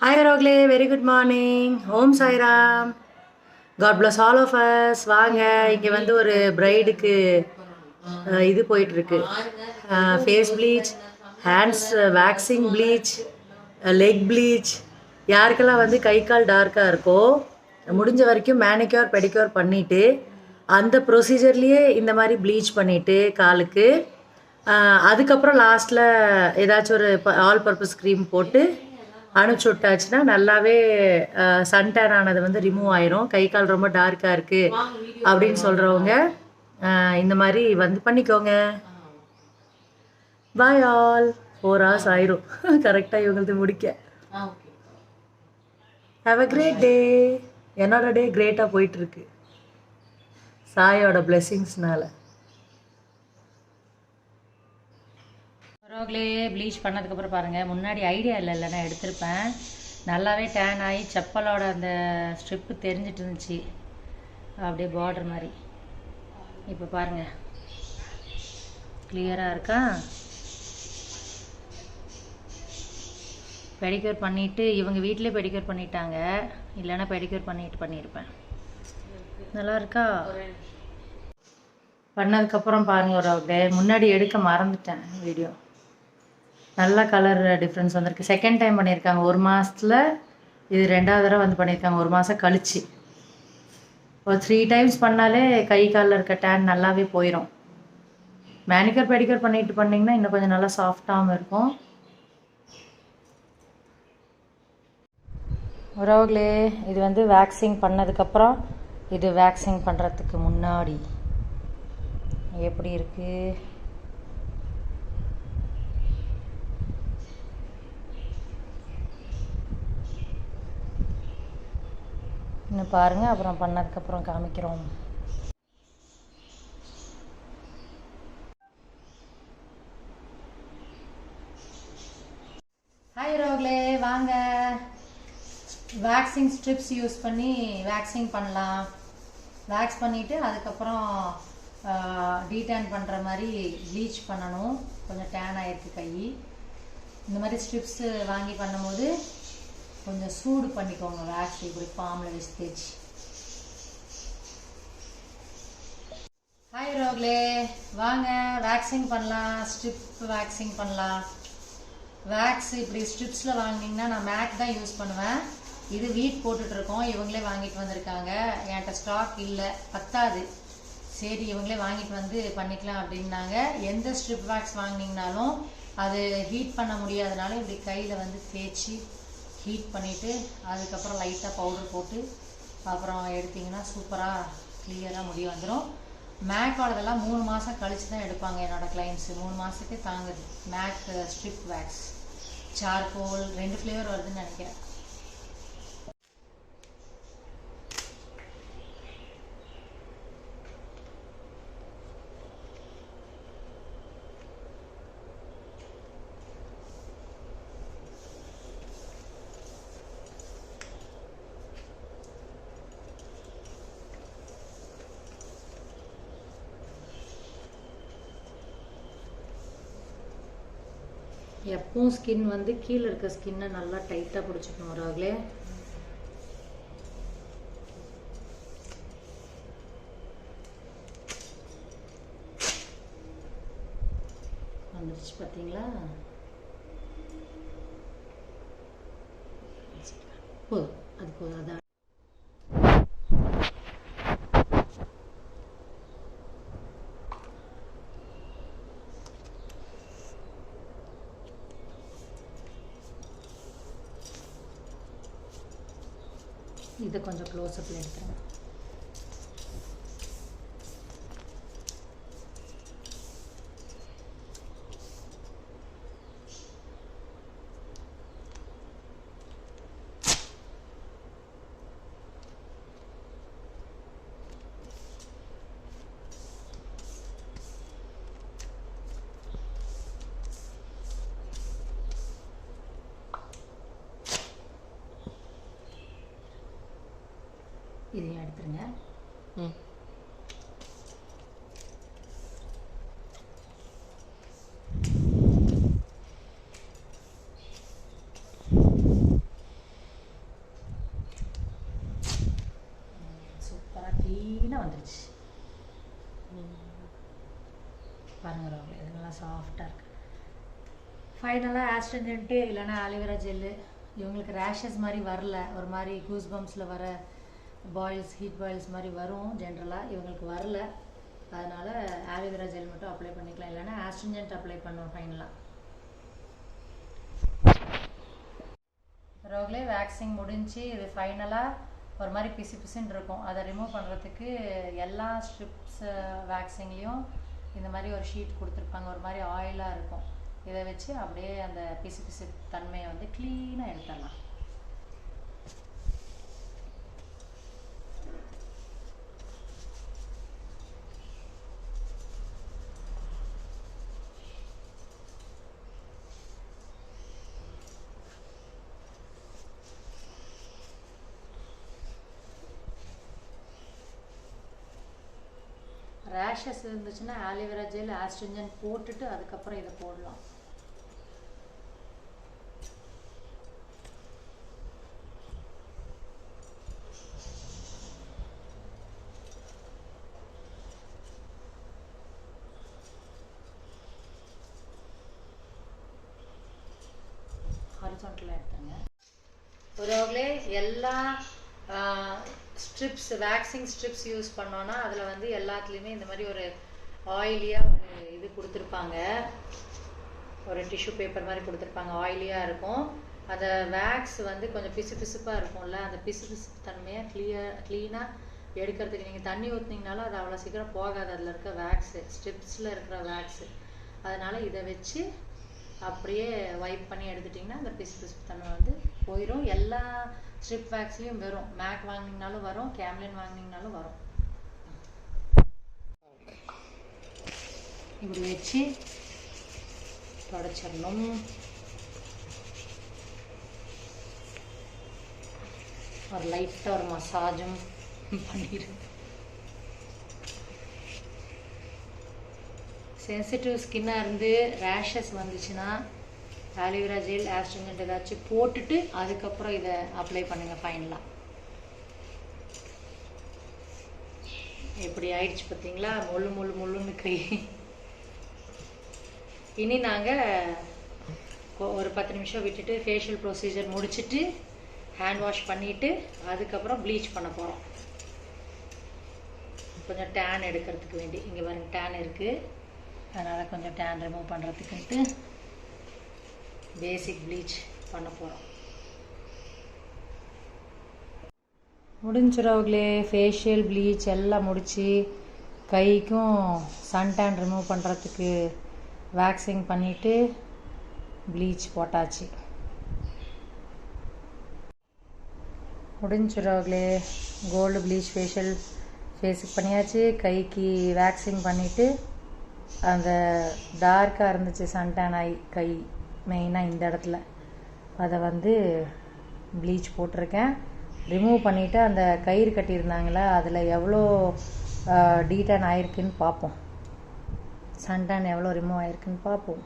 Hi Rogle, very good morning. Om Sairam. God bless all of us. வாங்க இங்கே வந்து ஒரு பிரைடுக்கு இது போயிட்டுருக்கு, face bleach, hands waxing bleach, leg bleach. யாருக்கெல்லாம் வந்து கை கால் டார்க்காக இருக்கோ முடிஞ்ச வரைக்கும் மேனிக்யூர் பெடிக்யூர் பண்ணிவிட்டு அந்த ப்ரொசீஜர்லேயே இந்த மாதிரி ப்ளீச் பண்ணிவிட்டு காலுக்கு அதுக்கப்புறம் லாஸ்ட்டில் ஏதாச்சும் ஒரு ஆல் பர்பஸ் க்ரீம் போட்டு அனுப்பிச்சி விட்டாச்சுன்னா நல்லாவே சன்டேன் ஆனது வந்து ரிமூவ் ஆயிரும். கை கால் ரொம்ப டார்க்காக இருக்குது அப்படின்னு சொல்கிறவங்க இந்த மாதிரி வந்து பண்ணிக்கோங்க. Bye all. 4 hours ஆயிரும் கரெக்டாக இவங்களுக்கு முடிக்க. Have a great day. என்னோட டே கிரேட்டாக போயிட்டுருக்கு சாயோட பிளெஸ்ஸிங்ஸ்னால. ரோக்லே ப்ளீச் பண்ணதுக்கப்புறம் பாருங்கள், முன்னாடி ஐடியா இல்லைன்னா எடுத்திருப்பேன். நல்லாவே டேன் ஆகி செப்பலோட அந்த ஸ்ட்ரிப்பு தெரிஞ்சிட்டு இருந்துச்சு, அப்படியே பார்டர் மாதிரி. இப்போ பாருங்கள் கிளியராக இருக்கா. பெடிக்யூர் பண்ணிவிட்டு இவங்க வீட்டிலே பெடிக்யூர் பண்ணிட்டாங்க, இல்லைன்னா பெடிக்யூர் பண்ணியிருப்பேன். நல்லா இருக்கா. பண்ணதுக்கப்புறம் பாருங்கள் ரோக்லே, முன்னாடி எடுக்க மறந்துட்டேன் வீடியோ. நல்ல கலர் டிஃப்ரென்ஸ் வந்திருக்கு. செகண்ட் டைம் பண்ணியிருக்காங்க 1 மாதத்தில், இது 2வது தடவை வந்து பண்ணியிருக்காங்க 1 மாதம் கழிச்சு. ஒரு 3 times பண்ணாலே கை காலில் இருக்க டேன் நல்லாவே போயிடும். மேனிக்யூர் பெடிக்யூர் பண்ணிங்கன்னா இன்னும் கொஞ்சம் நல்லா சாஃப்டாகவும் இருக்கும். உறவுகளே, இது வந்து வேக்சிங் பண்ணதுக்கப்புறம், இது வேக்சிங் பண்ணுறதுக்கு முன்னாடி எப்படி இருக்குது. இன்னும் பாருங்கள், அப்புறம் பண்ணதுக்கப்புறம் காமிக்கிறோம். ஹாய் ரோக்லே, வாங்க வேக்சிங் ஸ்ட்ரிப்ஸ் யூஸ் பண்ணி வேக்சிங் பண்ணலாம். வேக்ஸ் பண்ணிவிட்டு அதுக்கப்புறம் டீடான் பண்ணுற மாதிரி ப்ளீச் பண்ணணும். கொஞ்சம் டேன் ஆகிருக்கு கை. இந்த மாதிரி ஸ்ட்ரிப்ஸு வாங்கி பண்ணும்போது கொஞ்சம் சூடு பண்ணிக்கோங்க. வேக்ஸ் இப்படி ஃபார்மில் வச்சு தேய்ச்சி. ஹாய் ரோக்லே, வாங்க வேக்சிங் பண்ணலாம். ஸ்ட்ரிப் வேக்சிங் பண்ணலாம். வேக்ஸ் இப்படி ஸ்ட்ரிப்ஸில் வாங்கினீங்கன்னா, நான் மேக் தான் யூஸ் பண்ணுவேன். இது வீட் போட்டுட்ருக்கோம், இவங்களே வாங்கிட்டு வந்திருக்காங்க. என்கிட்ட ஸ்டாக் இல்லை, பத்தாது. சரி இவங்களே வாங்கிட்டு வந்து பண்ணிக்கலாம் அப்படின்னாங்க. எந்த ஸ்ட்ரிப் வேக்ஸ் வாங்கினீங்கனாலும் அது ஹீட் பண்ண முடியாதனால இப்படி கையில் வந்து தேய்ச்சி ஹீட் பண்ணிவிட்டு அதுக்கப்புறம் லைட்டாக பவுடர் போட்டு அப்புறம் எடுத்திங்கன்னா சூப்பராக கிளியராக முடி வந்துடும். மேக்கோடதெல்லாம் 3 மாதம் கழித்து தான் எடுப்பாங்க என்னோடய கிளைண்ட்ஸு. 3 மாதத்துக்கு தாங்குது. Mac strip wax charcoal 2 flavour வருதுன்னு நினைக்கிறேன். எப்பவும் ஸ்கின் வந்து கீழே இருக்க ஸ்கின்னை நல்லா டைட்டாக பிடிச்சிக்கணும் வராங்களே. வந்துருச்சு பார்த்தீங்களா. போதும், அது போதும். அதான் இதை கொஞ்சம் க்ளோஸ்அப்பில் எடுத்துருங்க. இதையும் எடுத்துருங்க. ஃபைனலாக ஆஸ்ட்ரிஜென்ட்டு இல்லைனா ஆலிவேரா ஜெல்லு. இவங்களுக்கு ரேஷஸ் மாதிரி வரல, ஒரு மாதிரி கூஸ் பம்ப்ஸில் வர பாயில்ஸ், ஹீட் பாயில்ஸ் மாதிரி வரும் ஜென்ரலாக. இவங்களுக்கு வரல, அதனால் ஆலிவேரா ஜெல் மட்டும் அப்ளை பண்ணிக்கலாம், இல்லைனா ஆஸ்ட்ரிஜென்ட் அப்ளை பண்ணுவோம் ஃபைனலாக. ரோக்லே வேக்சிங் முடிஞ்சு இது ஃபைனலாக ஒரு மாதிரி பிசு பிசுன்னு இருக்கும். அதை ரிமூவ் பண்ணுறதுக்கு எல்லா ஸ்ட்ரிப்ஸ் வேக்சிங்லேயும் இந்த மாதிரி ஒரு ஷீட் கொடுத்துருப்பாங்க, ஒரு மாதிரி ஆயிலாக இருக்கும். இதை வச்சு அப்படியே அந்த பிசு பிசு தன்மையை வந்து க்ளீனாக எடுத்துடலாம். ரேஷஸ் இருந்துச்சுன்னா ஆலிவேரா ஜெல் ஆஸ்ட்ரிஜென்ட் போட்டுட்டு அதுக்கப்புறம் இதை போடலாம். ஹாரிசான்டலாக எடுத்துங்க. ஒருவர்களே எல்லா ஸ்ட்ரிப்ஸ் வேக்சிங் ஸ்ட்ரிப்ஸ் யூஸ் பண்ணோன்னா அதில் வந்து எல்லாத்துலேயுமே இந்த மாதிரி ஒரு ஆயிலியாக ஒரு இது கொடுத்துருப்பாங்க, ஒரு டிஷ்யூ பேப்பர் மாதிரி கொடுத்துருப்பாங்க, ஆயிலியாக இருக்கும். அந்த வேக்ஸ் வந்து கொஞ்சம் பிசு பிசுப்பாக இருக்கும்ல, அந்த பிசு பிசுப்பு தன்மையை க்ளீனாக எடுக்கிறதுக்கு நீங்கள் தண்ணி ஊற்றினீங்கனாலும் அது அவ்வளோ சீக்கிரம் போகாது, அதில் இருக்க வேக்ஸு, ஸ்ட்ரிப்ஸில் இருக்கிற வேக்ஸு. அதனால் இதை வச்சு அப்படியே வைப் பண்ணி எடுத்துட்டிங்கன்னா அந்த பிசு பிசுப்பு தன்மை வந்து போயிடும். எல்லா ஸ்ட்ரிப் வேக்ஸ்லேயும் வரும், மேக் வாங்கினீங்கனாலும் வரும், கேம்லின் வாங்கினீங்கனாலும் வரும். இப்படி வச்சு தொடச்சிடணும். ஒரு லைட்டாக ஒரு மசாஜும் பண்ணிடுங்க. சென்சிட்டிவ் ஸ்கின்னாக இருந்து ரேஷஸ் வந்துச்சுன்னா ஆலிவேரா ஜெல் ஆஸ்ட்ரிஜென்ட் ஏதாச்சும் போட்டுட்டு அதுக்கப்புறம் இதை அப்ளை பண்ணுங்கள் ஃபைனலாக. எப்படி ஆயிடுச்சு பார்த்தீங்களா, முள்ளுன்னு கை. இனி நாங்கள் ஒரு 10 நிமிஷம் விட்டுட்டு ஃபேஷியல் ப்ரொசீஜர் முடிச்சுட்டு ஹேண்ட் வாஷ் பண்ணிவிட்டு அதுக்கப்புறம் ப்ளீச் பண்ண போகிறோம். கொஞ்சம் டேன் எடுக்கிறதுக்கு வேண்டி, இங்கே பாருங்கள் டேன் இருக்குது, அதனால் கொஞ்சம் டேன் ரிமூவ் பண்ணுறதுக்குன்ட்டு பேசிக் ப்ளீச் பண்ண போகிறோம். முடிஞ்சிடவங்களே ஃபேஷியல் ப்ளீச் எல்லாம் முடித்து கைக்கும் சன் டேன் ரிமூவ் பண்ணுறதுக்கு வேக்சிங் பண்ணிவிட்டு ப்ளீச் போட்டாச்சு. முடிஞ்சிடவங்களே கோல்டு ப்ளீச் ஃபேஷியல் ஃபேஸுக்கு பண்ணியாச்சு. கைக்கு வேக்சிங் பண்ணிவிட்டு அந்த டார்க்காக இருந்துச்சு சன்டேன் ஆகி கை மெயினாக இந்த இடத்துல, அதை வந்து ப்ளீச் போட்டிருக்கேன். ரிமூவ் பண்ணிவிட்டு அந்த கயிறு கட்டியிருந்தாங்களா அதில் எவ்வளோ டீடான் ஆகிருக்குன்னு பார்ப்போம், சன்டேன் எவ்வளோ ரிமூவ் ஆகிருக்குன்னு பார்ப்போம்.